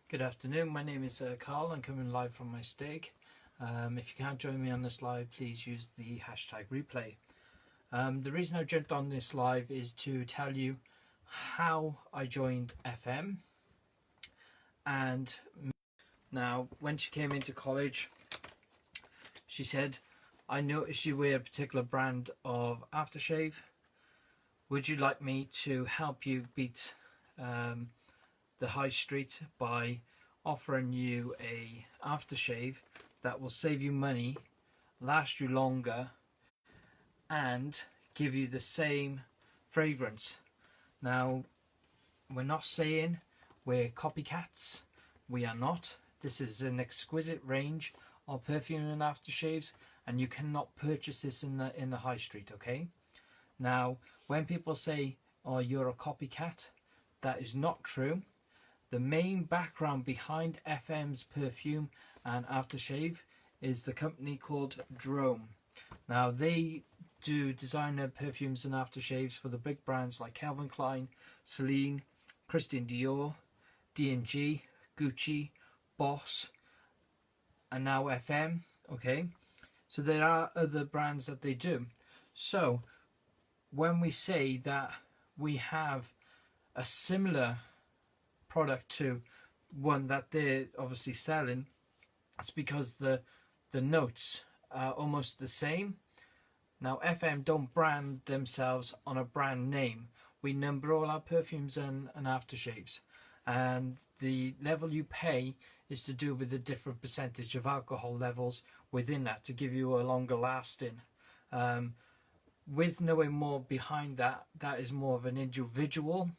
Good afternoon, my name is Carl. I'm coming live from my steak. If you can't join me on this live, please use the hashtag replay. The reason I jumped on this live is to tell you how I joined FM. And now, when she came into college, she said, I noticed you wear a particular brand of aftershave. Would you like me to help you beat the high street by offering you a aftershave that will save you money, last you longer, and give you the same fragrance? Now, we're not saying we're copycats. We are not. This is an exquisite range of perfume and aftershaves, and you cannot purchase this in the high street. Okay. Now, when people say, "Oh, you're a copycat," that is not true. The main background behind FM's perfume and aftershave is the company called Drome. Now, they do designer perfumes and aftershaves for the big brands like Calvin Klein, Celine, Christian Dior, D&G, Gucci, Boss, and now FM. Okay, so there are other brands that they do. So when we say that we have a similar product to one that they're obviously selling, it's because the notes are almost the same. Now, FM don't brand themselves on a brand name. We number all our perfumes and aftershaves, and the level you pay is to do with the different percentage of alcohol levels within that to give you a longer lasting. With knowing more behind that, that is more of an individual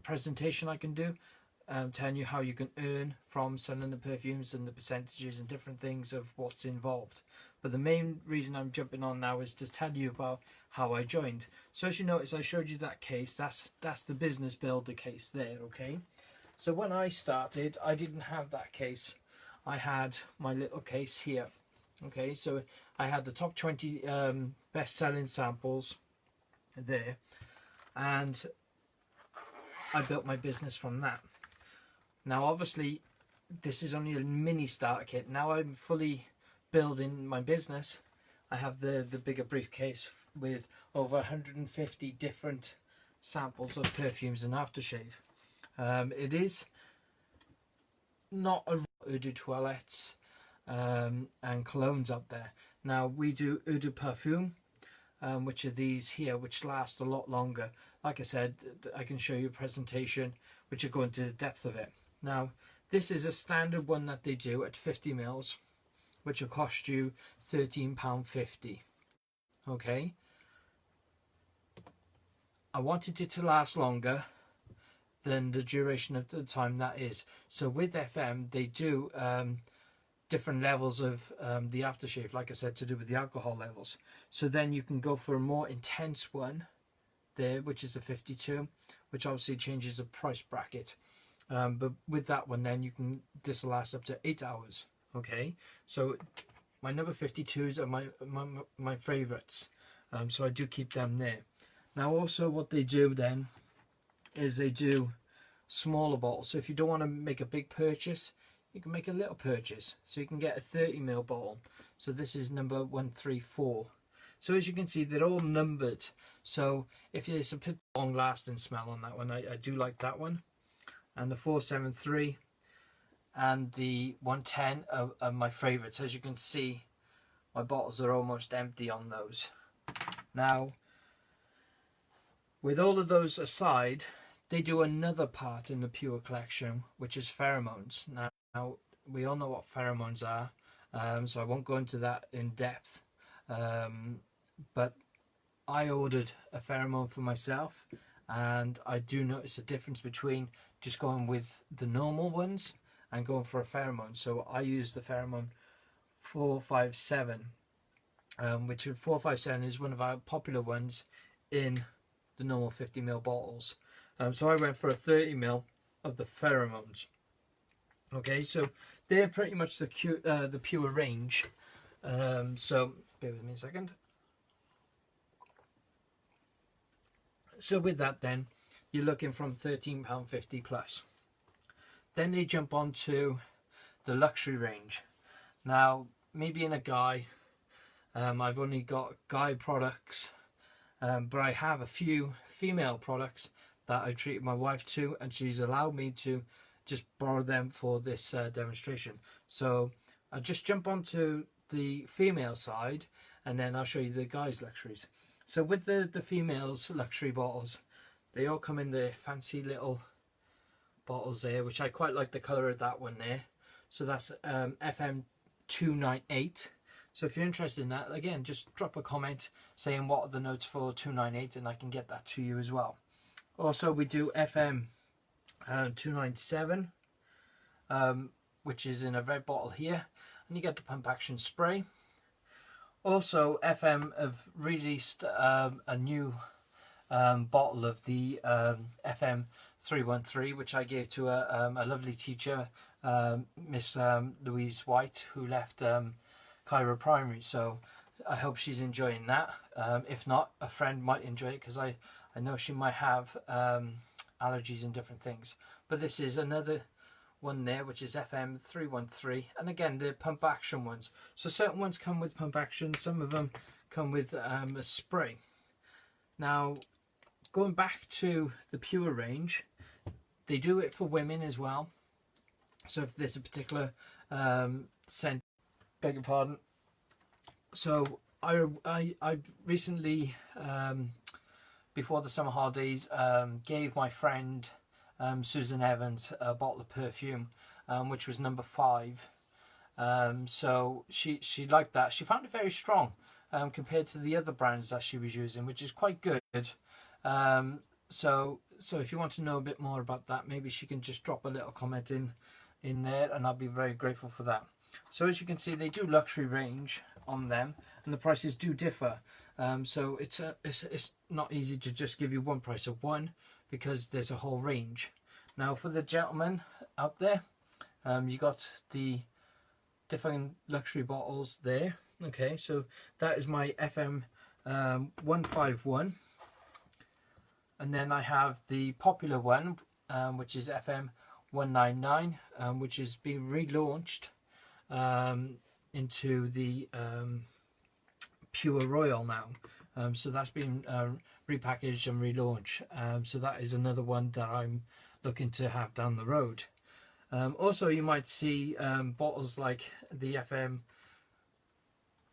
presentation I can do, telling you how you can earn from selling the perfumes and the percentages and different things of what's involved. But the main reason I'm jumping on now is to tell you about how I joined. So as you notice, I showed you that case. That's the business builder case there. Okay, so when I started, I didn't have that case. I had my little case here. Okay, so I had the top 20 best-selling samples there, and I built my business from that. Now, obviously, this is only a mini starter kit. Now I'm fully building my business. I have the bigger briefcase with over 150 different samples of perfumes and aftershave. It is not a eau de toilettes and colognes out there. Now, we do eau de parfum, which are these here, which last a lot longer. Like I said, I can show you a presentation which will go into the depth of it. Now, this is a standard one that they do at 50 mils, which will cost you £13.50. Okay, I wanted it to last longer than the duration of the time that is. So with FM, they do different levels of the aftershave, like I said, to do with the alcohol levels. So then you can go for a more intense one there, which is a 52, which obviously changes the price bracket. But with that one, then this will last up to 8 hours. Okay, so my number 52s are my favorites. So I do keep them there. Now, also what they do then is they do smaller bottles. So if you don't want to make a big purchase, you can make a little purchase. So you can get a 30 ml bottle. So this is number 134. So as you can see, they're all numbered. So if there's a bit long lasting smell on that one, I do like that one. And the 473 and the 110 are my favorites. As you can see, my bottles are almost empty on those. Now, with all of those aside, they do another part in the Pure collection, which is pheromones. Now, we all know what pheromones are, so I won't go into that in depth. But I ordered a pheromone for myself, and I do notice a difference between just going with the normal ones and going for a pheromone. So I use the pheromone 457, which 457 is one of our popular ones in the normal 50 ml bottles. So I went for a 30 ml of the pheromones. Okay, so they're pretty much the pure range. So bear with me a second. So with that then, you're looking from £13.50 plus. Then they jump onto the luxury range. Now, me being a guy, I've only got guy products, but I have a few female products that I treated my wife to, and she's allowed me to just borrow them for this demonstration. So I'll just jump onto the female side, and then I'll show you the guys' luxuries. So with the females' luxury bottles, they all come in the fancy little bottles there, which I quite like the colour of that one there. So that's FM 298. So if you're interested in that, again, just drop a comment saying what are the notes for 298, and I can get that to you as well. Also, we do FM 297, which is in a red bottle here, and you get the pump action spray. Also, FM have released a new bottle of the FM 313, which I gave to a lovely teacher, Miss Louise White, who left Cairo Primary. So I hope she's enjoying that. If not, a friend might enjoy it, because I know she might have allergies and different things. But this is another one there, which is FM 313, and again, the pump action ones. So certain ones come with pump action, some of them come with a spray. Now, going back to the Pure range, they do it for women as well. So if there's a particular scent, beg your pardon. So I recently, before the summer holidays, gave my friend Susan Evans a bottle of perfume, which was number 5. So she liked that. She found it very strong compared to the other brands that she was using, which is quite good. So if you want to know a bit more about that, maybe she can just drop a little comment in there, and I'll be very grateful for that. So as you can see, they do luxury range on them, and the prices do differ. So it's not easy to just give you one price of one, because there's a whole range. Now, for the gentlemen out there, you got the different luxury bottles there. Okay, so that is my FM 151, and then I have the popular one, which is FM 199, which is being relaunched into the Pure Royal now. So that's been repackaged and relaunched. So that is another one that I'm looking to have down the road. Also, you might see bottles like the FM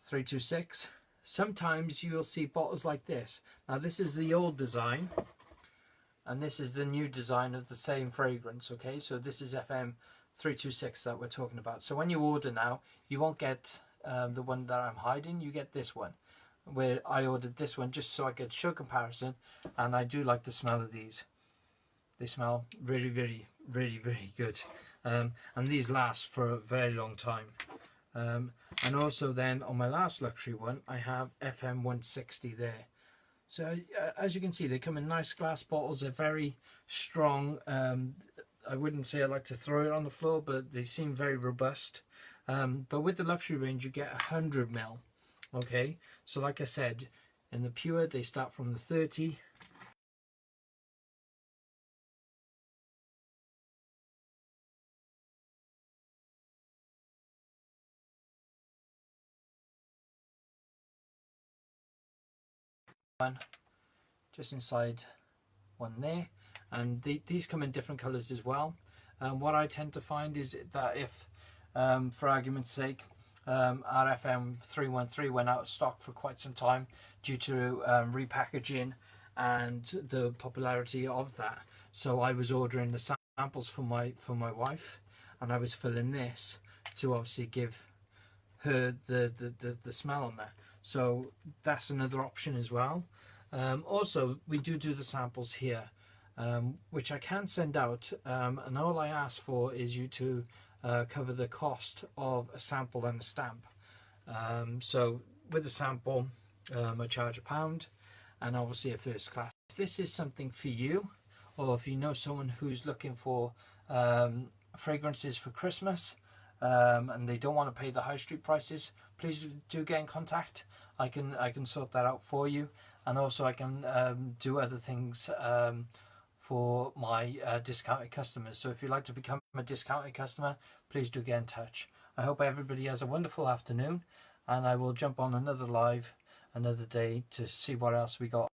326. Sometimes you'll see bottles like this. Now, this is the old design, and this is the new design of the same fragrance. Okay, so this is FM 326 that we're talking about. So when you order now, you won't get the one that I'm hiding. You get this one, where I ordered this one just so I could show comparison, and I do like the smell of these. They smell really, really, really, really good, and these last for a very long time. And also then on my last luxury one, I have FM 160 there. So as you can see, they come in nice glass bottles. They're very strong. I wouldn't say I like to throw it on the floor, but they seem very robust. But with the luxury range, you get 100 ml. Okay, so like I said, in the Pure, they start from the 30. Just inside one there, and these come in different colors as well. What I tend to find is that if, for argument's sake, our FM 313 went out of stock for quite some time due to repackaging and the popularity of that, so I was ordering the samples for my wife, and I was filling this to obviously give her the smell on there. So that's another option as well. Also, we do the samples here, which I can send out, and all I ask for is you to cover the cost of a sample and a stamp. So with a sample, I charge £1, and obviously a first class. If this is something for you, or if you know someone who's looking for fragrances for Christmas, and they don't want to pay the high street prices, please do get in contact. I can sort that out for you, and also I can do other things for my discounted customers. So if you'd like to become a discounted customer, please do get in touch. I hope everybody has a wonderful afternoon, and I will jump on another live another day to see what else we got.